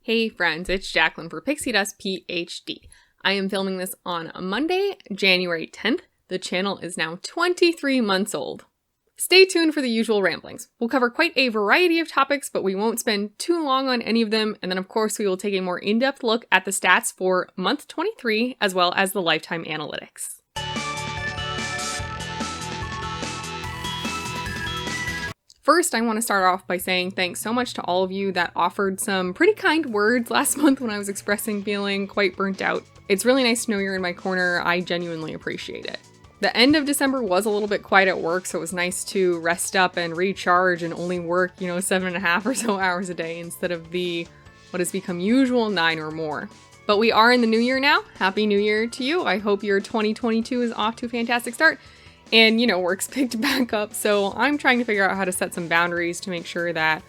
Hey friends, it's Jacqueline for Pixie Dust PhD. I am filming this on Monday, January 10th. The channel is now 23 months old. Stay tuned for the usual ramblings. We'll cover quite a variety of topics, but we won't spend too long on any of them. And then of course we will take a more in-depth look at the stats for month 23, as well as the lifetime analytics. First, I want to start off by saying thanks so much to all of you that offered some pretty kind words last month when I was expressing feeling quite burnt out. It's really nice to know you're in my corner. I genuinely appreciate it. The end of December was a little bit quiet at work, so it was nice to rest up and recharge and only work, 7.5 or so hours a day instead of the, what has become usual, 9 or more. But we are in the new year now. Happy New Year to you. I hope your 2022 is off to a fantastic start. And, work's picked back up, so I'm trying to figure out how to set some boundaries to make sure that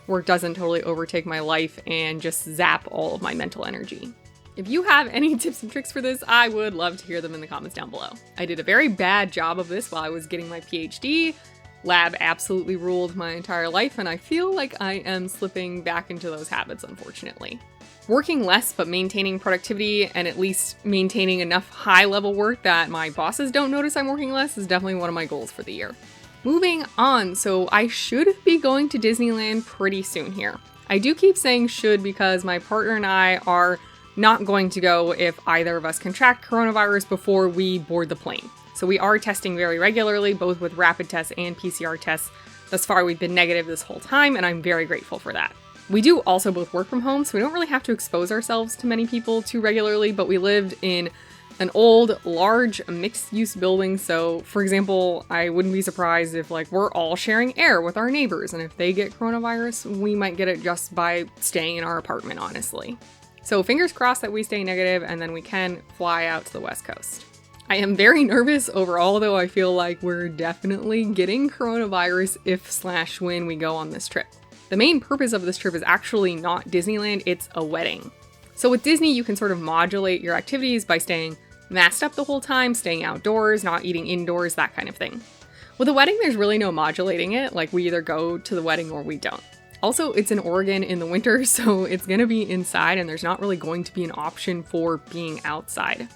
work doesn't totally overtake my life and just zap all of my mental energy. If you have any tips and tricks for this, I would love to hear them in the comments down below. I did a very bad job of this while I was getting my PhD. Lab absolutely ruled my entire life, and I feel like I am slipping back into those habits, unfortunately. Working less but maintaining productivity and at least maintaining enough high-level work that my bosses don't notice I'm working less is definitely one of my goals for the year. Moving on, so I should be going to Disneyland pretty soon here. I do keep saying should because my partner and I are not going to go if either of us contract coronavirus before we board the plane. So we are testing very regularly, both with rapid tests and PCR tests. Thus far, we've been negative this whole time, and I'm very grateful for that. We do also both work from home, so we don't really have to expose ourselves to many people too regularly, but we lived in an old, large, mixed-use building, so, for example, I wouldn't be surprised if, we're all sharing air with our neighbors, and if they get coronavirus, we might get it just by staying in our apartment, honestly. So fingers crossed that we stay negative, and then we can fly out to the West Coast. I am very nervous overall, though I feel like we're definitely getting coronavirus if/when we go on this trip. The main purpose of this trip is actually not Disneyland, it's a wedding. So with Disney, you can sort of modulate your activities by staying masked up the whole time, staying outdoors, not eating indoors, that kind of thing. With a wedding, there's really no modulating it, we either go to the wedding or we don't. Also, it's in Oregon in the winter, so it's gonna be inside and there's not really going to be an option for being outside.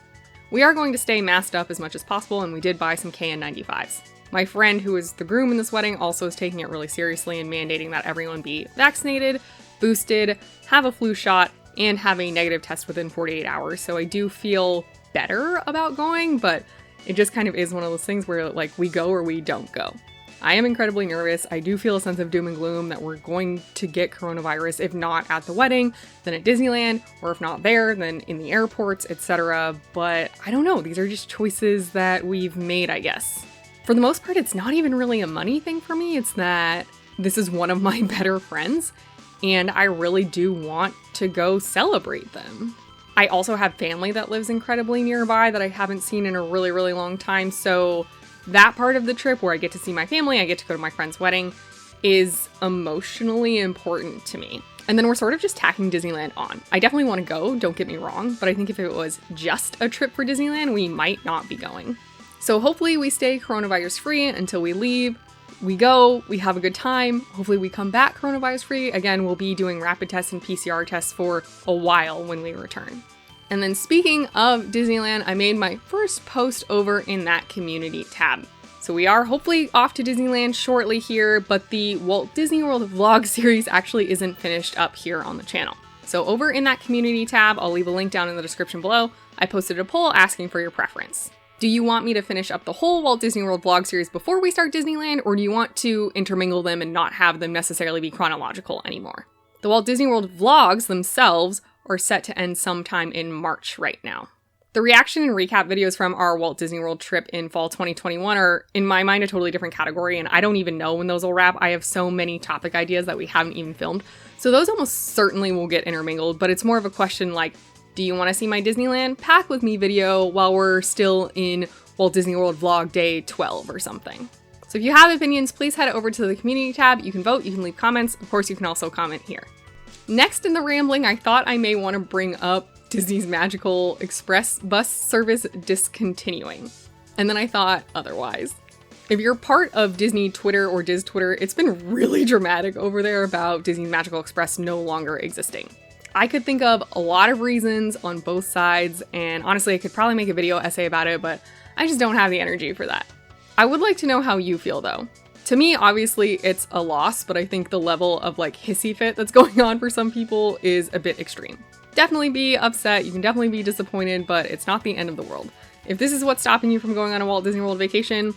We are going to stay masked up as much as possible, and we did buy some KN95s. My friend, who is the groom in this wedding, also is taking it really seriously and mandating that everyone be vaccinated, boosted, have a flu shot, and have a negative test within 48 hours. So I do feel better about going, but it just kind of is one of those things where we go or we don't go. I am incredibly nervous. I do feel a sense of doom and gloom that we're going to get coronavirus, if not at the wedding, then at Disneyland, or if not there, then in the airports, etc. But I don't know. These are just choices that we've made, I guess. For the most part, it's not even really a money thing for me. It's that this is one of my better friends, and I really do want to go celebrate them. I also have family that lives incredibly nearby that I haven't seen in a really, really long time, so that part of the trip where I get to see my family, I get to go to my friend's wedding, is emotionally important to me. And then we're sort of just tacking Disneyland on. I definitely want to go, don't get me wrong, but I think if it was just a trip for Disneyland, we might not be going. So hopefully we stay coronavirus free until we leave. We go, we have a good time. Hopefully we come back coronavirus free. Again, we'll be doing rapid tests and PCR tests for a while when we return. And then speaking of Disneyland, I made my first post over in that community tab. So we are hopefully off to Disneyland shortly here, but the Walt Disney World vlog series actually isn't finished up here on the channel. So over in that community tab, I'll leave a link down in the description below. I posted a poll asking for your preference. Do you want me to finish up the whole Walt Disney World vlog series before we start Disneyland, or do you want to intermingle them and not have them necessarily be chronological anymore? The Walt Disney World vlogs themselves are set to end sometime in March right now. The reaction and recap videos from our Walt Disney World trip in fall 2021 are, in my mind, a totally different category, and I don't even know when those will wrap. I have so many topic ideas that we haven't even filmed, so those almost certainly will get intermingled, but it's more of a question do you want to see my Disneyland Pack With Me video while we're still in Walt Disney World Vlog Day 12 or something? So if you have opinions, please head over to the community tab. You can vote, you can leave comments. Of course, you can also comment here. Next in the rambling, I thought I may want to bring up Disney's Magical Express bus service discontinuing. And then I thought otherwise. If you're part of Disney Twitter or Diz Twitter, it's been really dramatic over there about Disney's Magical Express no longer existing. I could think of a lot of reasons on both sides, and honestly, I could probably make a video essay about it, but I just don't have the energy for that. I would like to know how you feel though. To me, obviously, it's a loss, but I think the level of like hissy fit that's going on for some people is a bit extreme. Definitely be upset, you can definitely be disappointed, but it's not the end of the world. If this is what's stopping you from going on a Walt Disney World vacation,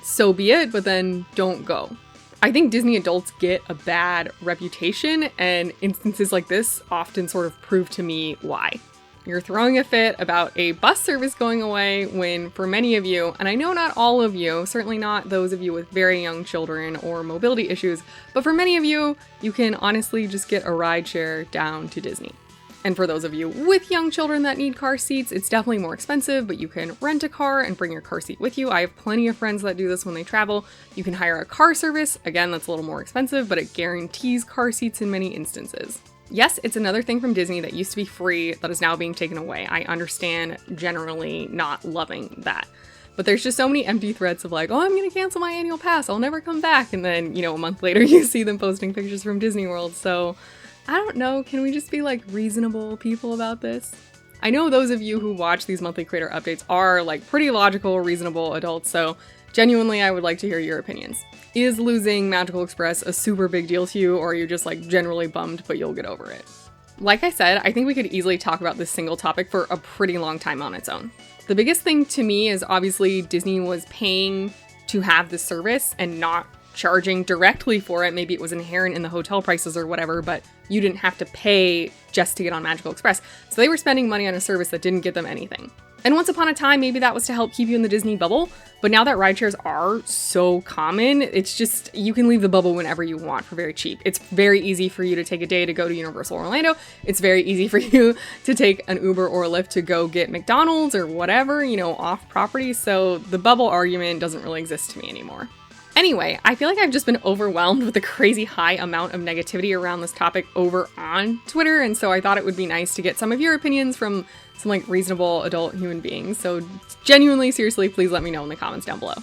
so be it, but then don't go. I think Disney adults get a bad reputation, and instances like this often sort of prove to me why. You're throwing a fit about a bus service going away when for many of you, and I know not all of you, certainly not those of you with very young children or mobility issues, but for many of you, you can honestly just get a rideshare down to Disney. And for those of you with young children that need car seats, it's definitely more expensive, but you can rent a car and bring your car seat with you. I have plenty of friends that do this when they travel. You can hire a car service. Again, that's a little more expensive, but it guarantees car seats in many instances. Yes, it's another thing from Disney that used to be free that is now being taken away. I understand generally not loving that. But there's just so many empty threats of like, oh, I'm gonna cancel my annual pass, I'll never come back. And then, a month later you see them posting pictures from Disney World. So I don't know, can we just be like reasonable people about this? I know those of you who watch these monthly creator updates are like pretty logical, reasonable adults, so genuinely I would like to hear your opinions. Is losing Magical Express a super big deal to you, or are you just like generally bummed but you'll get over it? Like I said, I think we could easily talk about this single topic for a pretty long time on its own. The biggest thing to me is obviously Disney was paying to have the service and not charging directly for it. Maybe it was inherent in the hotel prices or whatever, but you didn't have to pay just to get on Magical Express. So they were spending money on a service that didn't get them anything. And once upon a time, maybe that was to help keep you in the Disney bubble. But now that rideshares are so common, it's just, you can leave the bubble whenever you want for very cheap. It's very easy for you to take a day to go to Universal Orlando. It's very easy for you to take an Uber or a Lyft to go get McDonald's or whatever, off property. So the bubble argument doesn't really exist to me anymore. Anyway, I feel like I've just been overwhelmed with the crazy high amount of negativity around this topic over on Twitter, and so I thought it would be nice to get some of your opinions from some like reasonable adult human beings. So genuinely, seriously, please let me know in the comments down below.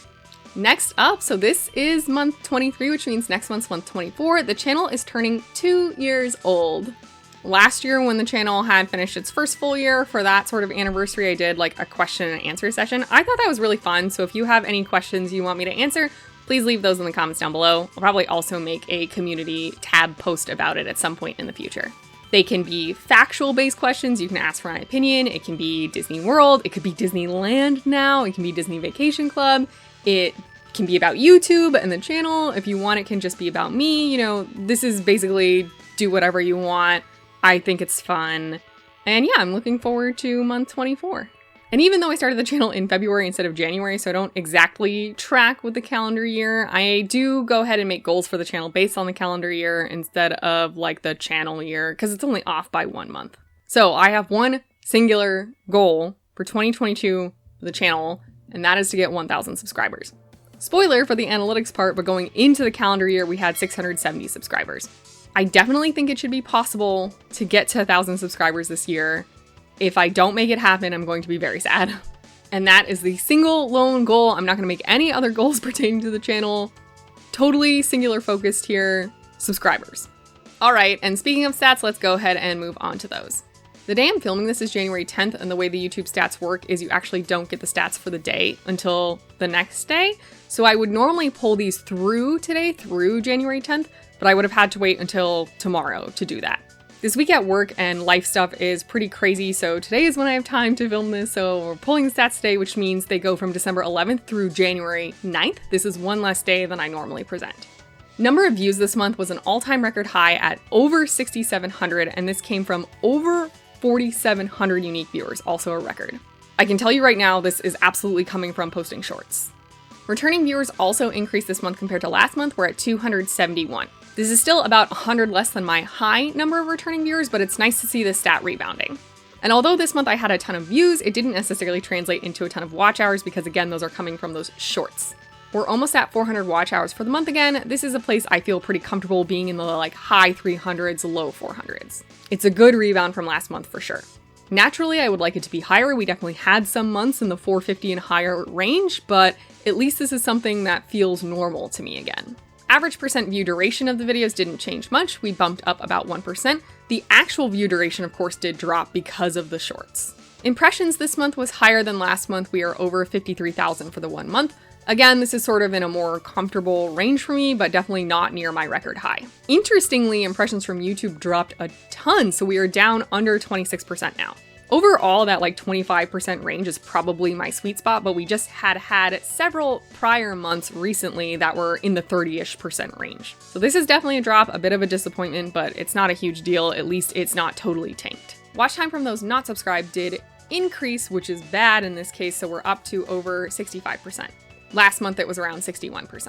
Next up, so this is month 23, which means next month's month 24. The channel is turning 2 years old. Last year, when the channel had finished its first full year, for that sort of anniversary, I did like a question and answer session. I thought that was really fun, so if you have any questions you want me to answer, please leave those in the comments down below. I'll probably also make a community tab post about it at some point in the future. They can be factual-based questions. You can ask for my opinion. It can be Disney World. It could be Disneyland now. It can be Disney Vacation Club. It can be about YouTube and the channel. If you want, it can just be about me. This is basically do whatever you want. I think it's fun. And yeah, I'm looking forward to month 24. And even though I started the channel in February instead of January, so I don't exactly track with the calendar year, I do go ahead and make goals for the channel based on the calendar year instead of like the channel year, because it's only off by 1 month. So I have one singular goal for 2022 for the channel, and that is to get 1,000 subscribers. Spoiler for the analytics part, but going into the calendar year, we had 670 subscribers. I definitely think it should be possible to get to 1,000 subscribers this year. If I don't make it happen, I'm going to be very sad. And that is the single lone goal. I'm not going to make any other goals pertaining to the channel. Totally singular focused here. Subscribers. All right, and speaking of stats, let's go ahead and move on to those. The day I'm filming this is January 10th, and the way the YouTube stats work is you actually don't get the stats for the day until the next day. So I would normally pull these through today, through January 10th, but I would have had to wait until tomorrow to do that. This week at work and life stuff is pretty crazy, so today is when I have time to film this, so we're pulling the stats today, which means they go from December 11th through January 9th. This is one less day than I normally present. Number of views this month was an all-time record high at over 6,700, and this came from over 4,700 unique viewers, also a record. I can tell you right now, this is absolutely coming from posting shorts. Returning viewers also increased this month compared to last month. We're at 271. This is still about 100 less than my high number of returning viewers, but it's nice to see this stat rebounding. And although this month I had a ton of views, it didn't necessarily translate into a ton of watch hours because again, those are coming from those shorts. We're almost at 400 watch hours for the month again. This is a place I feel pretty comfortable being in the like high 300s, low 400s. It's a good rebound from last month for sure. Naturally, I would like it to be higher. We definitely had some months in the 450 and higher range, but at least this is something that feels normal to me again. Average percent view duration of the videos didn't change much. We bumped up about 1%. The actual view duration, of course, did drop because of the shorts. Impressions this month was higher than last month. We are over 53,000 for the 1 month. Again, this is sort of in a more comfortable range for me, but definitely not near my record high. Interestingly, impressions from YouTube dropped a ton, so we are down under 26% now. Overall, that like 25% range is probably my sweet spot, but we just had several prior months recently that were in the 30-ish% range. So this is definitely a drop, a bit of a disappointment, but it's not a huge deal. At least it's not totally tanked. Watch time from those not subscribed did increase, which is bad in this case, so we're up to over 65%. Last month it was around 61%.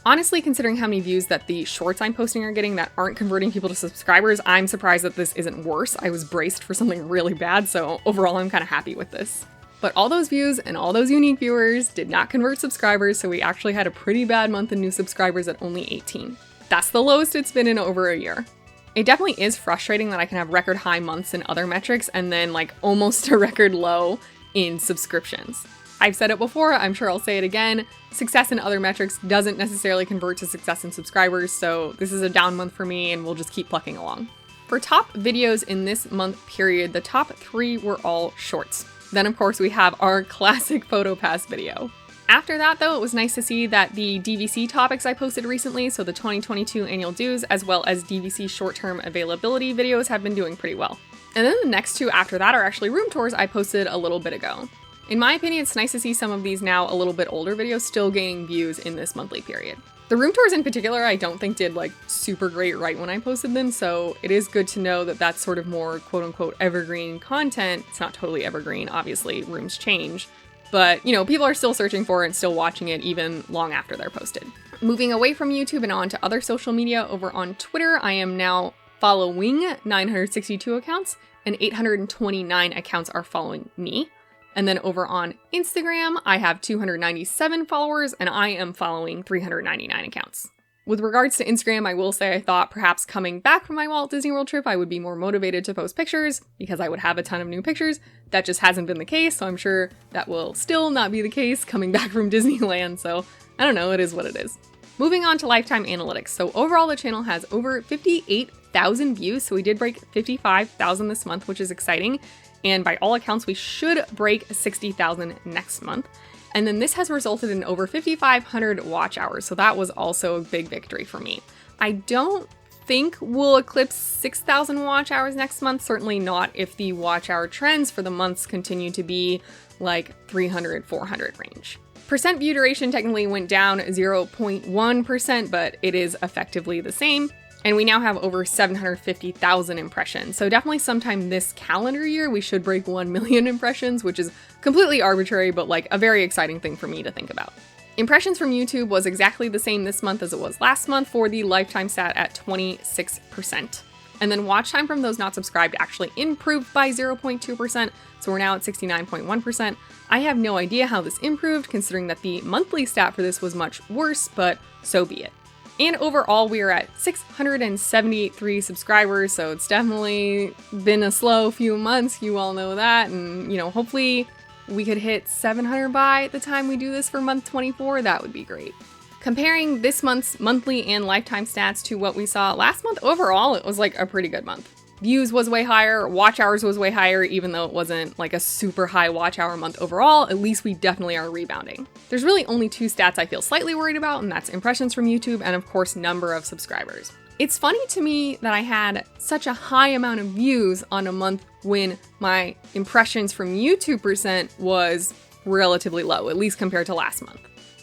Honestly, considering how many views that the shorts I'm posting are getting that aren't converting people to subscribers, I'm surprised that this isn't worse. I was braced for something really bad, so overall I'm kind of happy with this. But all those views and all those unique viewers did not convert subscribers, so we actually had a pretty bad month in new subscribers at only 18. That's the lowest it's been in over a year. It definitely is frustrating that I can have record high months in other metrics and then like almost a record low in subscriptions. I've said it before, I'm sure I'll say it again, success in other metrics doesn't necessarily convert to success in subscribers, so this is a down month for me and we'll just keep plucking along. For top videos in this month period, the top 3 were all shorts. Then of course we have our classic PhotoPass video. After that though, it was nice to see that the DVC topics I posted recently, so the 2022 annual dues as well as DVC short-term availability videos have been doing pretty well. And then the next 2 after that are actually room tours I posted a little bit ago. In my opinion, it's nice to see some of these now a little bit older videos still gaining views in this monthly period. The room tours in particular, I don't think did like super great right when I posted them, so it is good to know that that's sort of more quote unquote evergreen content. It's not totally evergreen, obviously, rooms change, but you know, people are still searching for it and still watching it even long after they're posted. Moving away from YouTube and on to other social media, over on Twitter, I am now following 962 accounts and 829 accounts are following me. And then over on Instagram, I have 297 followers and I am following 399 accounts. With regards to Instagram, I will say I thought perhaps coming back from my Walt Disney World trip, I would be more motivated to post pictures because I would have a ton of new pictures. That just hasn't been the case, so I'm sure that will still not be the case coming back from Disneyland. So I don't know, it is what it is. Moving on to lifetime analytics. So overall, the channel has over 58,000 views. So we did break 55,000 this month, which is exciting. And by all accounts, we should break 60,000 next month. And then this has resulted in over 5,500 watch hours. So that was also a big victory for me. I don't think we'll eclipse 6,000 watch hours next month. Certainly not if the watch hour trends for the months continue to be like 300, 400 range. Percent view duration technically went down 0.1%, but it is effectively the same. And we now have over 750,000 impressions. So definitely sometime this calendar year, we should break 1 million impressions, which is completely arbitrary, but like a very exciting thing for me to think about. Impressions from YouTube was exactly the same this month as it was last month for the lifetime stat at 26%. And then watch time from those not subscribed actually improved by 0.2%. So we're now at 69.1%. I have no idea how this improved considering that the monthly stat for this was much worse, but so be it. And overall, we are at 673 subscribers, so it's definitely been a slow few months, you all know that, and you know, hopefully we could hit 700 by the time we do this for month 24, that would be great. Comparing this month's monthly and lifetime stats to what we saw last month, overall, it was like a pretty good month. Views was way higher, watch hours was way higher, even though it wasn't like a super high watch hour month overall, at least we definitely are rebounding. There's really only 2 stats I feel slightly worried about, and that's impressions from YouTube and of course number of subscribers. It's funny to me that I had such a high amount of views on a month when my impressions from YouTube percent was relatively low, at least compared to last month.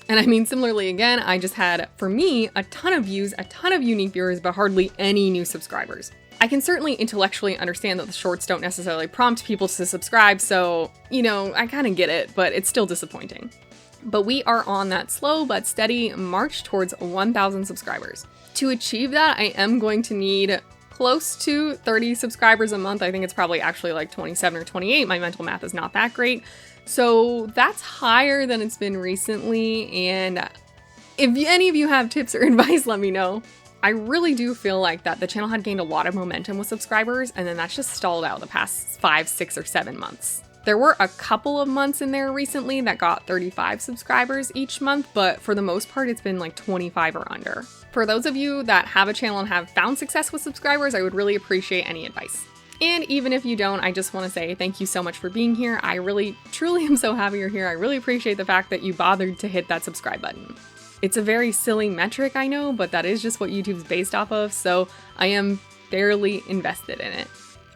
And I mean, similarly again, I just had, for me, a ton of views, a ton of unique viewers, but hardly any new subscribers. I can certainly intellectually understand that the shorts don't necessarily prompt people to subscribe, so, you know, I kind of get it, but it's still disappointing. But we are on that slow but steady march towards 1,000 subscribers. To achieve that, I am going to need close to 30 subscribers a month. I think it's probably actually like 27 or 28. My mental math is not that great. So that's higher than it's been recently, and if any of you have tips or advice, let me know. I really do feel like that the channel had gained a lot of momentum with subscribers, and then that's just stalled out the past 5, 6, or 7 months. There were a couple of months in there recently that got 35 subscribers each month, but for the most part, it's been like 25 or under. For those of you that have a channel and have found success with subscribers, I would really appreciate any advice. And even if you don't, I just want to say thank you so much for being here. I really, truly am so happy you're here. I really appreciate the fact that you bothered to hit that subscribe button. It's a very silly metric, I know, but that is just what YouTube's based off of, so I am fairly invested in it.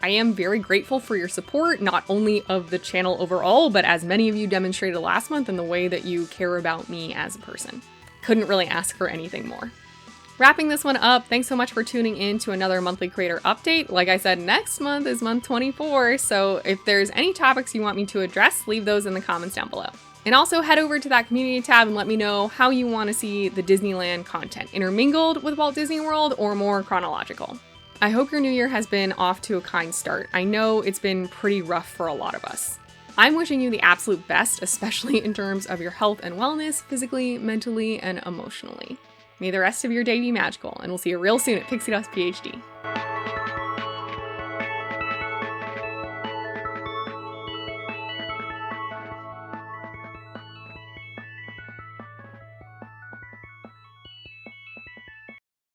I am very grateful for your support, not only of the channel overall, but as many of you demonstrated last month in the way that you care about me as a person. Couldn't really ask for anything more. Wrapping this one up, thanks so much for tuning in to another monthly creator update. Like I said, next month is month 24, so if there's any topics you want me to address, leave those in the comments down below. And also head over to that community tab and let me know how you want to see the Disneyland content, intermingled with Walt Disney World or more chronological. I hope your new year has been off to a kind start. I know it's been pretty rough for a lot of us. I'm wishing you the absolute best, especially in terms of your health and wellness, physically, mentally, and emotionally. May the rest of your day be magical, and we'll see you real soon at Pixie Dust PhD.